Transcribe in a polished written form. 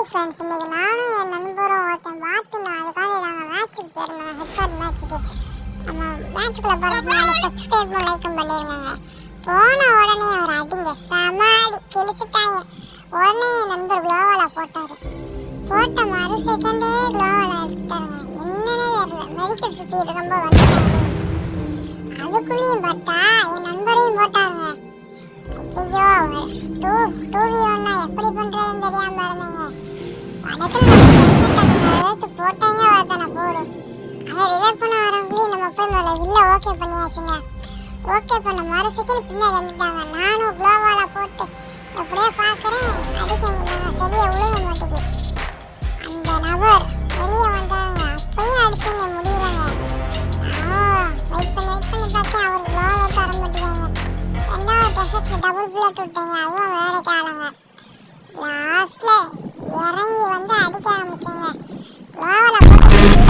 Hi friends, இன்னைக்கு நானும் என் நண்பரும் ஒருத்தன் மாட்டினோம். அதுக்காக நாங்கள் மேட்ச்சுக்கு போயிருந்தோம். ஹெட்ஷாட் மேட்ச்சுக்கு நம்ம மேட்ச்சுக்குள்ளே போகிறதுக்கு முன்னாடி சப்ஸ்கிரைபும் லைக்கும் பண்ணியிருந்தாங்க. போன உடனே ஒரு அடிங்க சமாடி கிழிச்சிட்டாங்க. உடனே என் நண்பர் குளோவால் போட்டார். போட்ட மறு செகண்டே குளோவால் எடுத்துட்டாருங்க. என்னன்னே தெரியல, மெடிக்கல் சுற்றி இருக்கும்போது வந்துட்டாங்க. அதுக்குள்ளேயும் பார்த்தா என் நண்பரையும் போட்டாருங்க. ஐயோ, டூ-வி-ஒன்னா எப்படி பண்றதுன்னு தெரியாம இருந்தேங்க. படத்துல போட்டேங்க ஒருத்தனை போடு. அதை ரிவைவ் பண்ண வரவங்களையும் நம்ம போய் முதல்ல வில்ல ஓகே பண்ணியாச்சுங்க. ஓகே பண்ண மறு செகண்ட் பின்னாடி வந்துட்டாங்க. நானும் குளோவால போட்டு எப்படியே பார்க்குறேன், அடிக்க முடியாங்க. சரியா விழுக மாட்டேங்குது. அந்த நபர் வெளியே வந்தாங்க. அப்பயும் அடிச்சுங்க முடியலங்க. வெயிட் பண்ணி பார்த்தேன், அவர் குளோவால தர மாட்டேங்காங்க. ரெண்டாவது ட்ரெஸ்ஸுக்கு டபுள் பிளேட் விட்டேங்க. அதுவும் வேலைக்கு ஆளுங்க. லாஸ்ட்ல இறங்கி வந்து அடிக்க ஆரம்பிச்சேங்க. குளோவால போட்டு